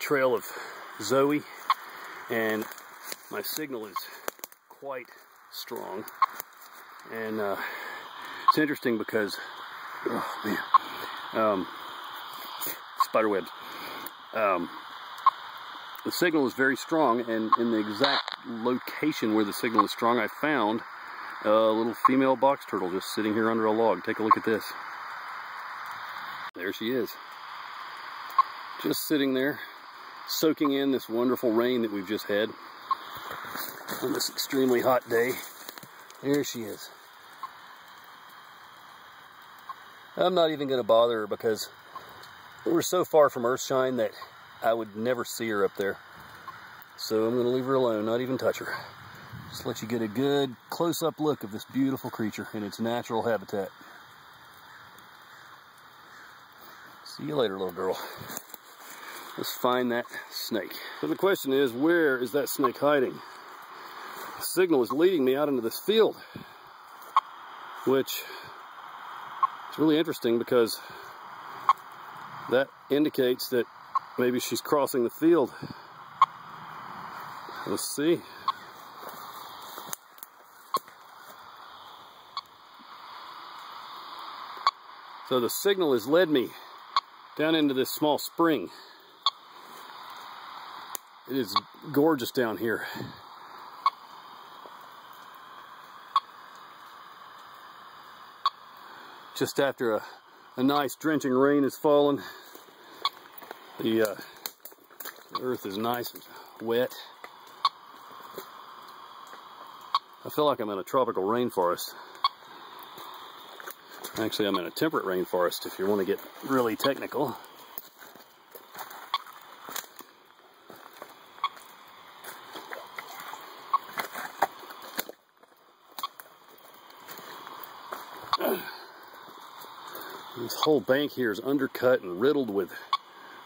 trail of Zoe, and my signal is quite strong. And it's interesting because, oh man, spider webs. The signal is very strong, and in the exact location where the signal is strong, I found a little female box turtle just sitting here under a log. Take a look at this. There she is. Just sitting there, soaking in this wonderful rain that we've just had on this extremely hot day. There she is. I'm not even going to bother her because we're so far from Earthshine that I would never see her up there. So I'm going to leave her alone, not even touch her. Just let you get a good close-up look of this beautiful creature in its natural habitat. See you later, little girl. Let's find that snake. So the question is, where is that snake hiding? The signal is leading me out into this field, which is really interesting because that indicates that maybe she's crossing the field. Let's see. So the signal has led me down into this small spring. It is gorgeous down here. Just after a nice drenching rain has fallen, the earth is nice and wet. I feel like I'm in a tropical rainforest. Actually, I'm in a temperate rainforest if you want to get really technical. This whole bank here is undercut and riddled with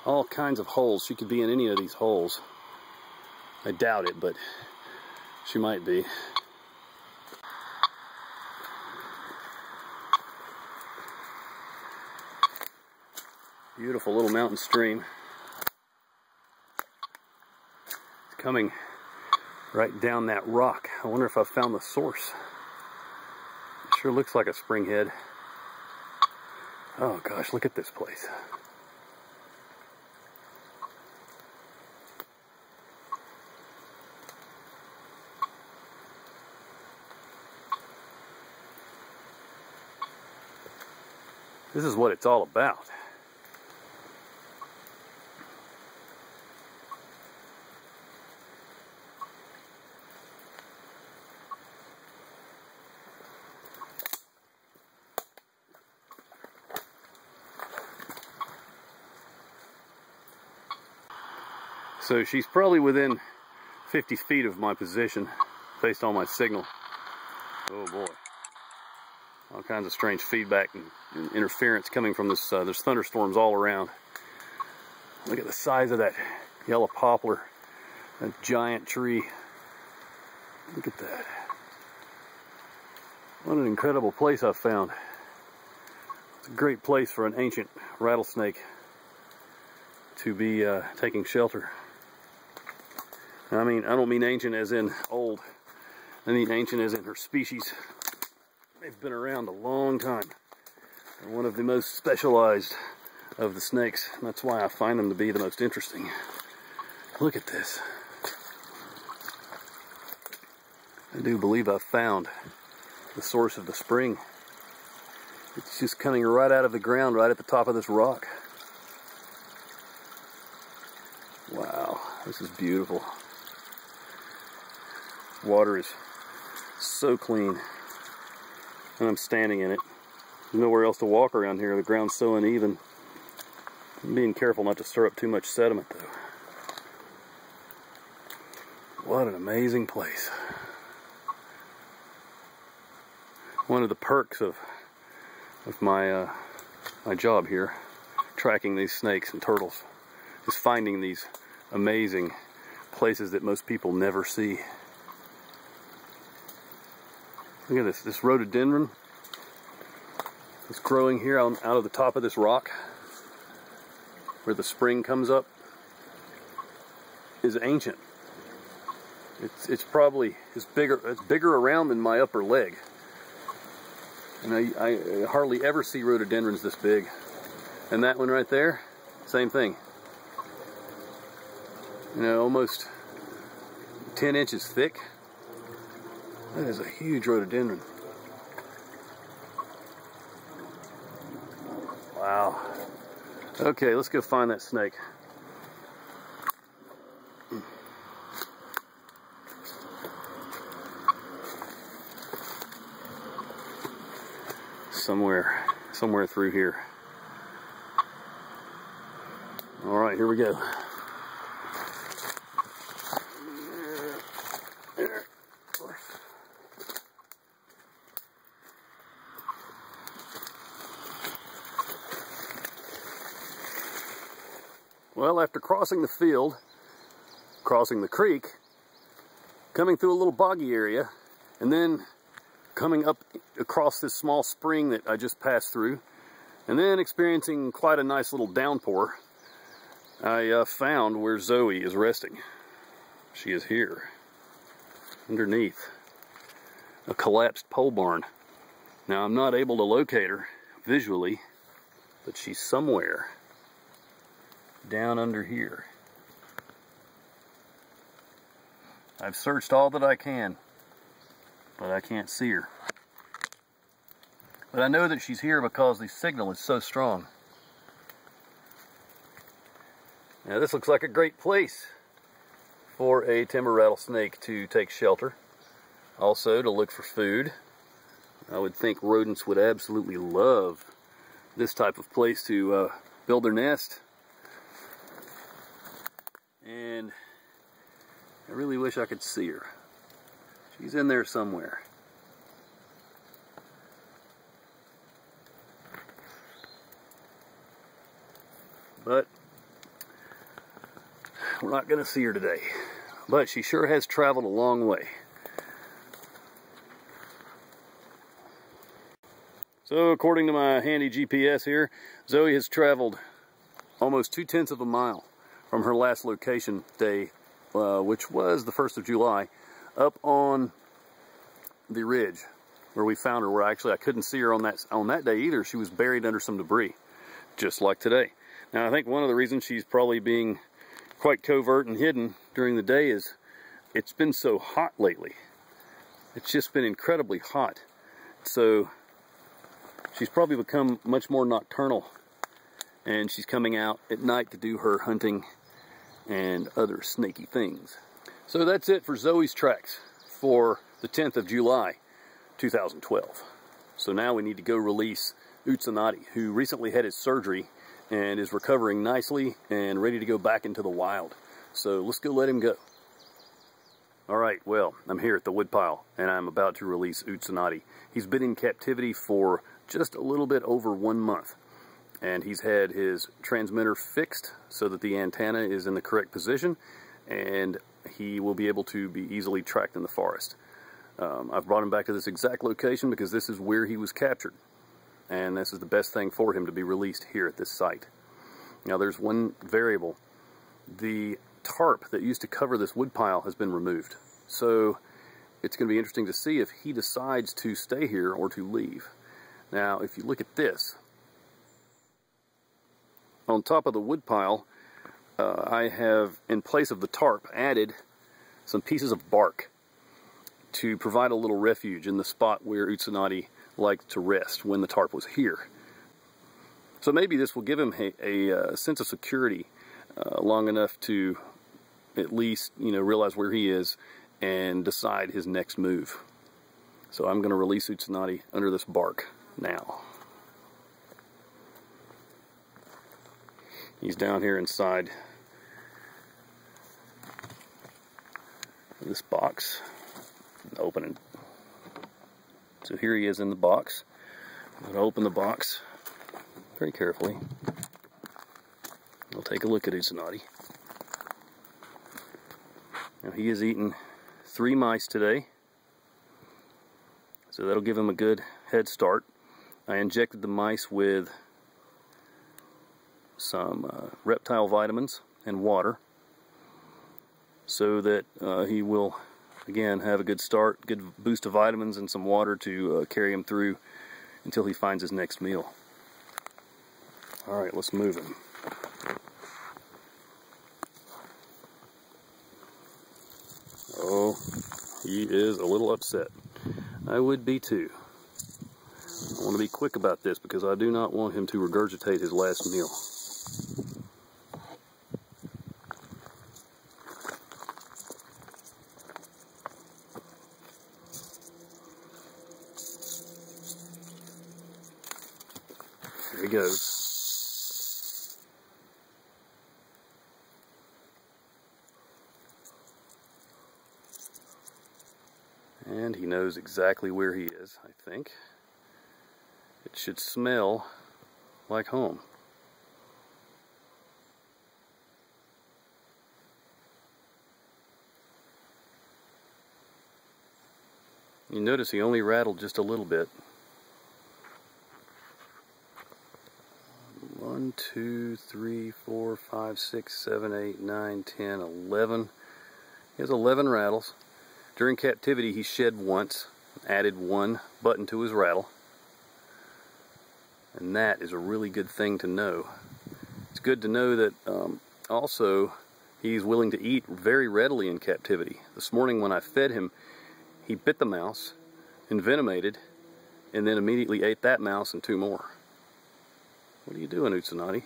all kinds of holes. She could be in any of these holes. I doubt it, but she might be. Beautiful little mountain stream. It's coming right down that rock. I wonder if I found the source. It sure looks like a spring head. Oh gosh, look at this place. This is what it's all about. So she's probably within 50 feet of my position based on my signal. Oh boy. All kinds of strange feedback and interference coming from this. There's thunderstorms all around. Look at the size of that yellow poplar. A giant tree. Look at that. What an incredible place I've found. It's a great place for an ancient rattlesnake to be taking shelter. I mean, I don't mean ancient as in old. I mean ancient as in her species. They've been around a long time. They're one of the most specialized of the snakes. And that's why I find them to be the most interesting. Look at this. I do believe I've found the source of the spring. It's just coming right out of the ground, right at the top of this rock. Wow, this is beautiful. Water is so clean, and I'm standing in it. There's nowhere else to walk around here. The ground's so uneven. I'm being careful not to stir up too much sediment, though. What an amazing place. One of the perks of my my job here, tracking these snakes and turtles, is finding these amazing places that most people never see. Look at this rhododendron that's growing here out of the top of this rock where the spring comes up. is ancient. It's probably it's bigger around than my upper leg. And I hardly ever see rhododendrons this big. And that one right there, same thing. You know, almost 10 inches thick. That is a huge rhododendron. Wow. Okay, let's go find that snake. Somewhere through here. All right, here we go. Well, after crossing the field, crossing the creek, coming through a little boggy area, and then coming up across this small spring that I just passed through, and then experiencing quite a nice little downpour, I found where Zoe is resting. She is here, underneath a collapsed pole barn. Now, I'm not able to locate her visually, but she's somewhere down under here. I've searched all that I can, but I can't see her. But I know that she's here because the signal is so strong. Now, this looks like a great place for a timber rattlesnake to take shelter. Also, to look for food. I would think rodents would absolutely love this type of place to build their nest. And I really wish I could see her. She's in there somewhere. But we're not going to see her today. But she sure has traveled a long way. So according to my handy GPS here, Zoe has traveled almost 2/10 of a mile from her last location day, which was the 1st of July, up on the ridge where we found her, where actually I couldn't see her on that day either. She was buried under some debris, just like today. Now, I think one of the reasons she's probably being quite covert and hidden during the day is it's been so hot lately. It's just been incredibly hot. So she's probably become much more nocturnal, and she's coming out at night to do her hunting and other snaky things. So that's it for Zoe's tracks for the 10th of July, 2012. So now we need to go release Utsanati, who recently had his surgery and is recovering nicely and ready to go back into the wild. So let's go let him go. All right, well, I'm here at the woodpile and I'm about to release Utsanati. He's been in captivity for just a little bit over 1 month. And he's had his transmitter fixed so that the antenna is in the correct position, and he will be able to be easily tracked in the forest. I've brought him back to this exact location because this is where he was captured, and this is the best thing for him to be released here at this site. Now, there's one variable. The tarp that used to cover this woodpile has been removed, so it's going to be interesting to see if he decides to stay here or to leave. Now, if you look at this, on top of the woodpile, I have, in place of the tarp, added some pieces of bark to provide a little refuge in the spot where Utsanati liked to rest when the tarp was here. So maybe this will give him a sense of security long enough to at least, realize where he is and decide his next move. So I'm going to release Utsanati under this bark now. He's down here inside this box. Opening. So here he is in the box. I'm going to open the box very carefully. I'll take a look at Utsanati. Now, he has eaten 3 mice today, so that'll give him a good head start. I injected the mice with some reptile vitamins and water. so that he will, again, have a good start, good boost of vitamins and some water to carry him through until he finds his next meal. Alright, let's move him. Oh, he is a little upset. I would be too. I want to be quick about this because I do not want him to regurgitate his last meal. There he goes. And he knows exactly where he is, I think. It should smell like home. You notice he only rattled just a little bit. 1, 2, 3, 4, 5, 6, 7, 8, 9, 10, 11. He has 11 rattles. During captivity, he shed once, added 1 button to his rattle. And that is a really good thing to know. It's good to know that also he's willing to eat very readily in captivity. This morning when I fed him, he bit the mouse, envenomated, and then immediately ate that mouse and 2 more. What are you doing, Utsanati?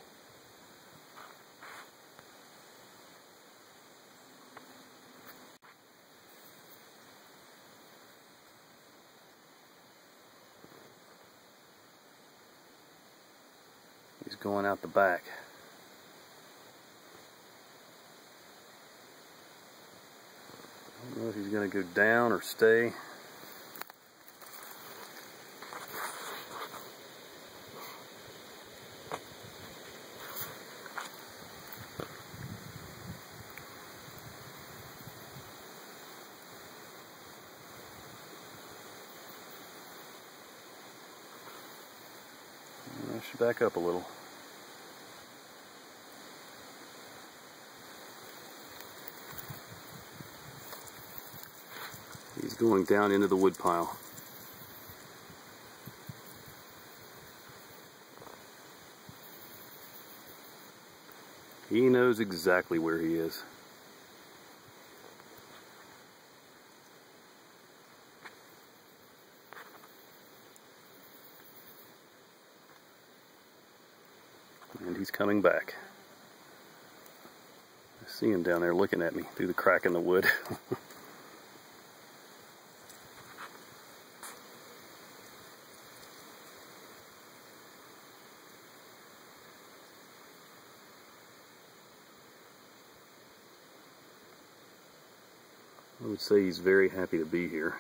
He's going out the back. I don't know if he's going to go down or stay. I should back up a little. He's going down into the wood pile. He knows exactly where he is. And he's coming back. I see him down there looking at me through the crack in the wood. I would say he's very happy to be here.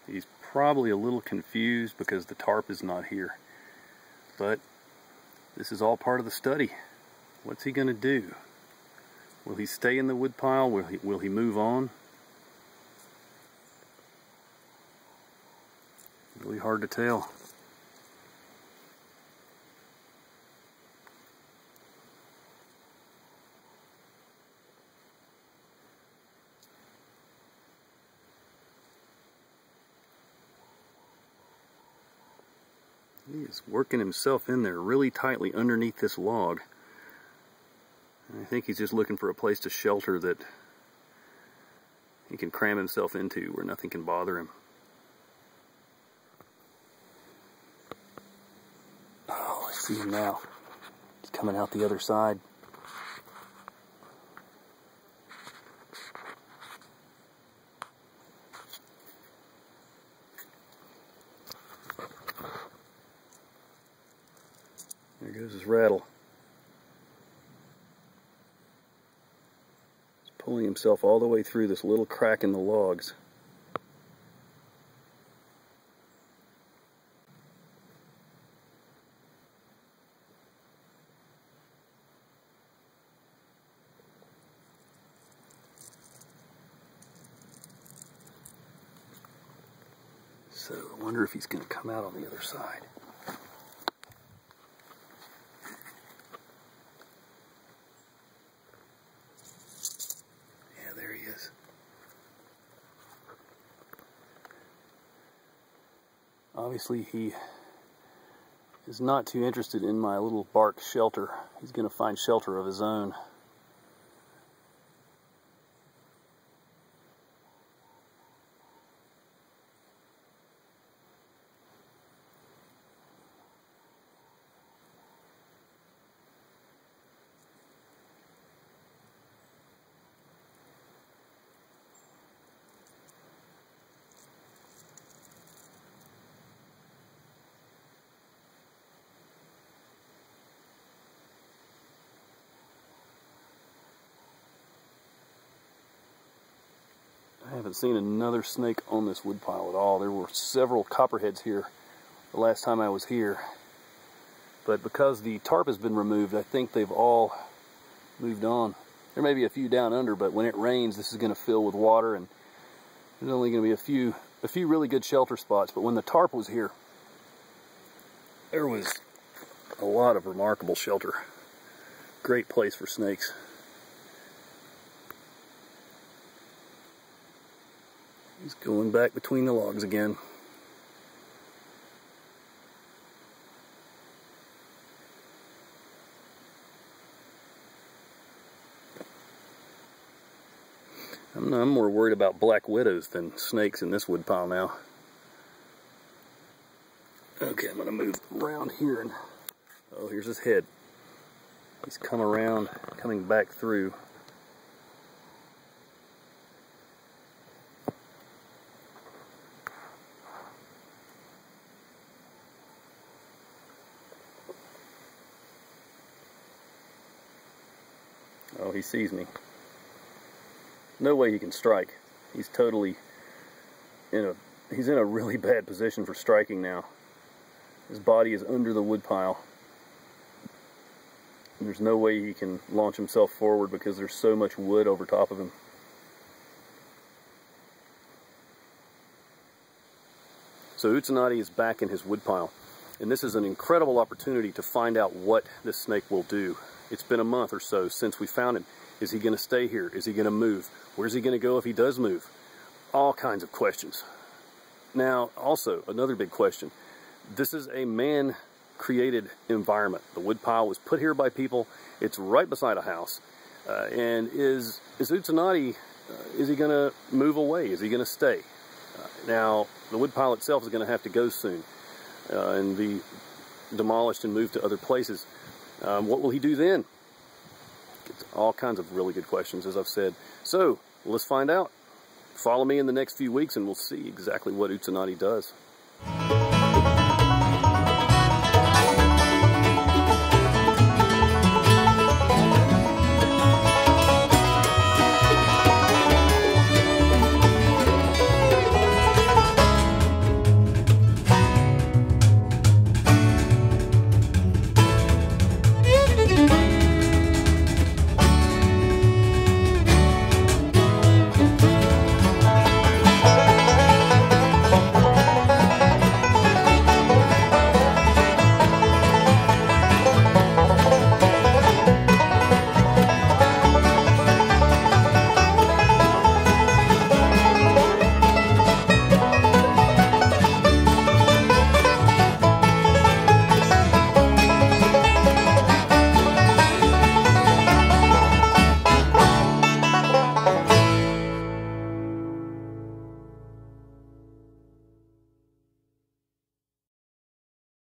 He's probably a little confused because the tarp is not here. But this is all part of the study. What's he going to do? Will he stay in the wood pile? Will he move on? Really hard to tell. He is working himself in there really tightly underneath this log. I think he's just looking for a place to shelter that he can cram himself into where nothing can bother him. Oh, I see him now. He's coming out the other side. There goes his rattle. He's pulling himself all the way through this little crack in the logs. So I wonder if he's going to come out on the other side. Yeah, there he is. Obviously he is not too interested in my little bark shelter. He's going to find shelter of his own. I haven't seen another snake on this woodpile at all. There were several copperheads here the last time I was here. But because the tarp has been removed, I think they've all moved on. There may be a few down under, but when it rains, this is going to fill with water, and there's only going to be a few really good shelter spots. But when the tarp was here, there was a lot of remarkable shelter. Great place for snakes. He's going back between the logs again. I'm more worried about black widows than snakes in this woodpile now. Okay, I'm going to move around here and... oh, here's his head. He's come around, coming back through. Oh, he sees me. No way he can strike. He's totally he's in a really bad position for striking now. His body is under the woodpile. And there's no way he can launch himself forward because there's so much wood over top of him. So Utsanati is back in his woodpile. And this is an incredible opportunity to find out what this snake will do. It's been a month or so since we found him. Is he going to stay here? Is he going to move? Where's he going to go if he does move? All kinds of questions. Now, also, another big question. This is a man-created environment. The woodpile was put here by people. It's right beside a house. And is Utsanati, is he going to move away? Is he going to stay? Now, the woodpile itself is going to have to go soon and be demolished and moved to other places. What will he do then? It's all kinds of really good questions, as I've said. So, let's find out. Follow me in the next few weeks and we'll see exactly what Utsanati does.